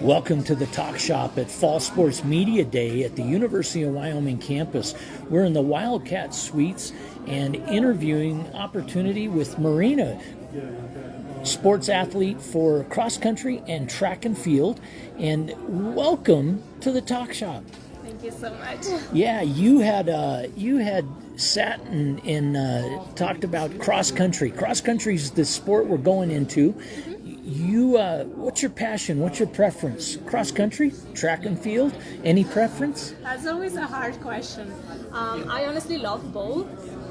Welcome to the Talk Shop at Fall Sports Media Day at the University of Wyoming campus. We're in the Wildcat Suites and interviewing opportunity with Marina, sports athlete for cross country and track and field. And welcome to the Talk Shop. Thank you so much. Yeah, you had sat and talked about cross country. Cross country is the sport we're going into. What's your passion? What's your preference? Cross country, track and field? Any preference? That's always a hard question. I honestly love both,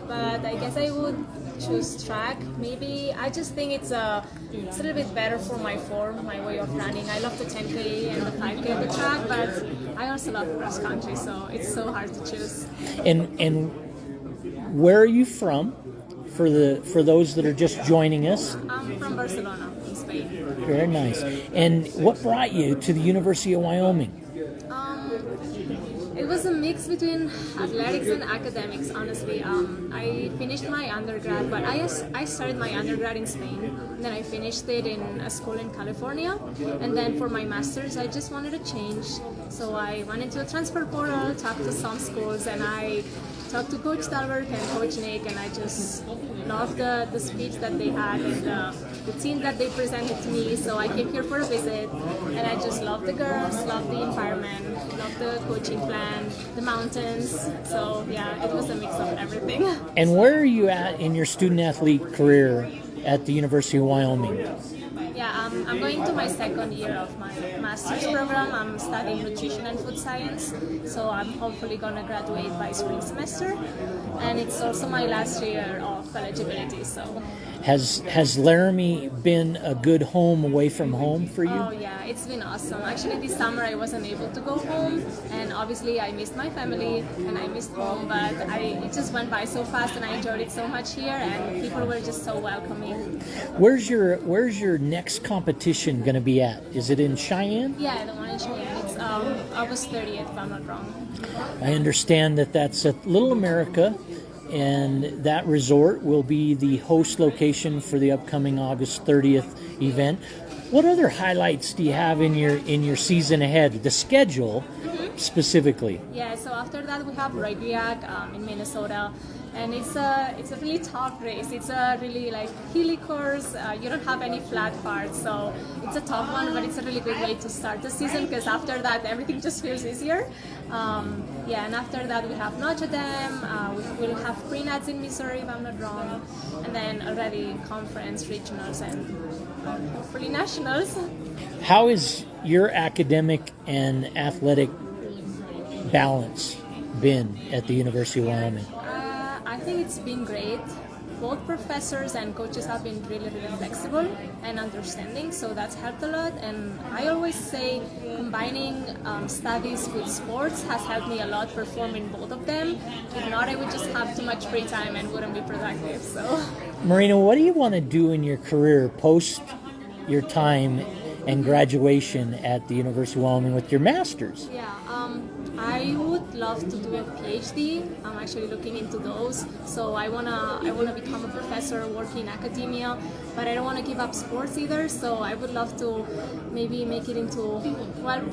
but I guess I would choose track. Maybe I just think it's a little bit better for my form, my way of running. I love the 10K and the 5K of the track, but I also love cross country, so it's so hard to choose. And where are you from? For those that are just joining us. I'm from Barcelona, in Spain. Very nice. And what brought you to the University of Wyoming? It was a mix between athletics and academics, honestly. I finished my undergrad, but I started my undergrad in Spain, and then I finished it in a school in California. And then for my master's, I just wanted to change. So I went into a transfer portal, talked to some schools, and I talked to Coach Talbert and Coach Nick, and I just loved the speech that they had and the team that they presented to me. So I came here for a visit, and I just loved the girls, loved the environment, loved the coaching plan, the mountains. So yeah, it was a mix of everything. And where are you at in your student athlete career at the University of Wyoming? Yeah, I'm going to my second year of my master's program. I'm studying nutrition and food science, so I'm hopefully going to graduate by spring semester. And it's also my last year of eligibility. So, has Laramie been a good home away from home for you? Oh yeah, it's been awesome. Actually, this summer I wasn't able to go home, and obviously I missed my family and I missed home. But it just went by so fast, and I enjoyed it so much here, and people were just so welcoming. Where's your next competition going to be at? Is it in Cheyenne? Yeah, the one in Cheyenne. It's August 30th, if I'm not wrong. I understand that's at Little America, and that resort will be the host location for the upcoming August 30th event. What other highlights do you have in your season ahead? The schedule specifically. Yeah, so after that we have Regriac in Minnesota. And it's a really tough race. It's a really hilly course. You don't have any flat parts, so it's a tough one. But it's a really good way to start the season because after that everything just feels easier. And after that we have Notre Dame. We will have pre-nats in Missouri, if I'm not wrong, and then already conference, regionals, and hopefully nationals. How is your academic and athletic balance been at the University of Wyoming? I think it's been great. Both professors and coaches have been really, really flexible and understanding, so that's helped a lot. And I always say combining studies with sports has helped me a lot perform in both of them. If not, I would just have too much free time and wouldn't be productive. So, Marina, what do you want to do in your career post your time and graduation at the University of Wyoming with your master's? Yeah, I would love to do a PhD. I'm actually looking into those. So I wanna become a professor, work in academia, but I don't want to give up sports either. So I would love to maybe make it into,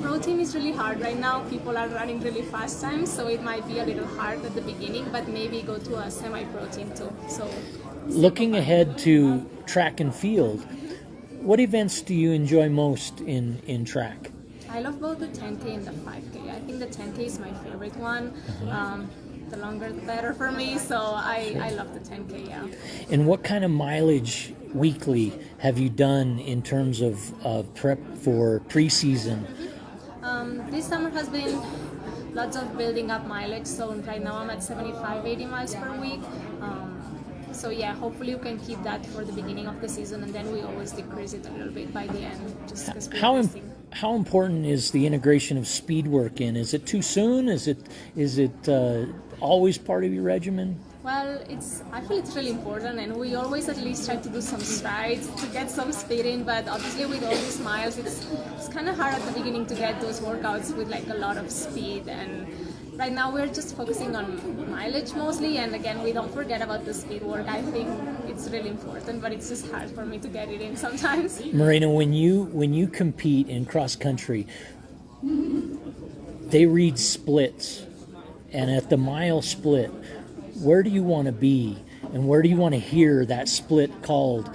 pro team is really hard right now. People are running really fast times, so it might be a little hard at the beginning, but maybe go to a semi-pro team too. So looking ahead to track and field, what events do you enjoy most in track? I love both the 10K and the 5K. I think the 10K is my favorite one. The longer the better for me, so I love the 10K, yeah. And what kind of mileage weekly have you done in terms of prep for preseason? This summer has been lots of building up mileage, so right now I'm at 75, 80 miles per week. So yeah, hopefully we can keep that for the beginning of the season, and then we always decrease it a little bit by the end, just because we're missing. How important is the integration of speed work in? Is it too soon? Is it always part of your regimen? Well, I feel it's really important, and we always at least try to do some strides to get some speed in. But obviously, with all these miles, it's kind of hard at the beginning to get those workouts with like a lot of speed. And right now, we're just focusing on mileage mostly. And again, we don't forget about the speed work. I think it's really important, but it's just hard for me to get it in sometimes. Marina, when you compete in cross country, they read splits, and at the mile split, where do you want to be, and where do you want to hear that split called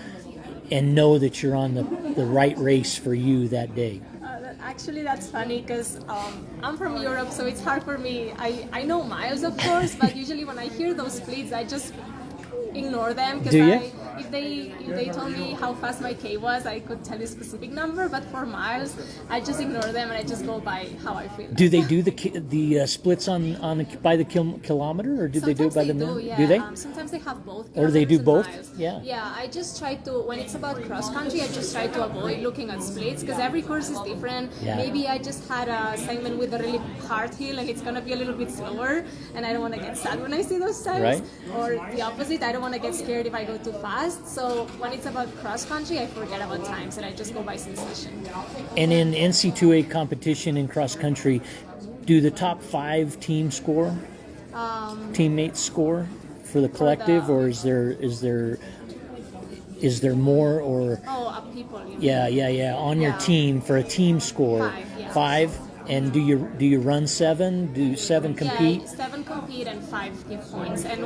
and know that you're on the right race for you that day? Actually, that's funny because I'm from Europe, so it's hard for me. I know miles, of course, but usually when I hear those splits, I just ignore them because if they told me how fast my K was, I could tell you a specific number. But for miles, I just ignore them and I just go by how I feel. Do they do the splits on by the kilometer, or do they do it by the minute? Yeah. Do they? Sometimes they have both. Or they do both? Miles. Yeah. Yeah. I just try to, when it's about cross country, I just try to avoid looking at splits because every course is different. Yeah. Maybe I just had a segment with a really hard hill and it's gonna be a little bit slower, and I don't want to get sad when I see those times. Right. Or the opposite, I don't want to get scared if I go too fast. So when it's about cross country, I forget about times and I just go by sensation. And in NC2A competition in cross country, do the top 5 teams score? Teammates score for the collective, or is there more, or People. You mean? yeah on your team for a team score? 5, yeah. 5. And do you run 7? Do 7 compete? Yeah, 7 compete and 5 give points. And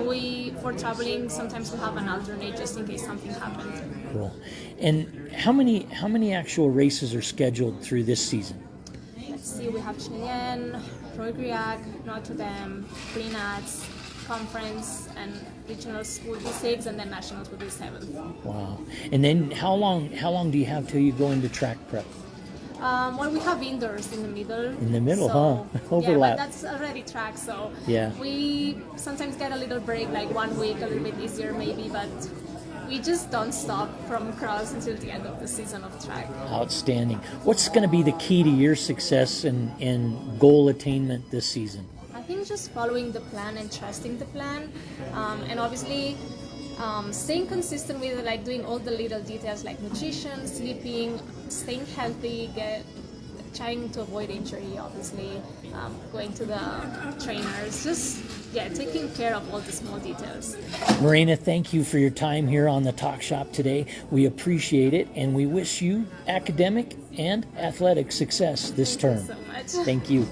for traveling, sometimes we have an alternate just in case something happens. Cool. And how many actual races are scheduled through this season? Let's see, we have Cheyenne, Roy-Griac, Notre Dame, Green Nats, Conference, and regionals will be 6, and then nationals will be 7. Wow. And then how long do you have till you go into track prep? Well, we have indoors in the middle. In the middle, so, huh? Overlap. Yeah, but that's already track, so yeah. We sometimes get a little break, like 1 week, a little bit easier maybe, but we just don't stop from cross until the end of the season of track. Outstanding. What's going to be the key to your success and goal attainment this season? I think just following the plan and trusting the plan, and obviously staying consistent with like doing all the little details like nutrition, sleeping, staying healthy, trying to avoid injury, obviously, going to the trainers, just taking care of all the small details. Marina, thank you for your time here on the Talk Shop today. We appreciate it, and we wish you academic and athletic success this term. Thank you so much. Thank you.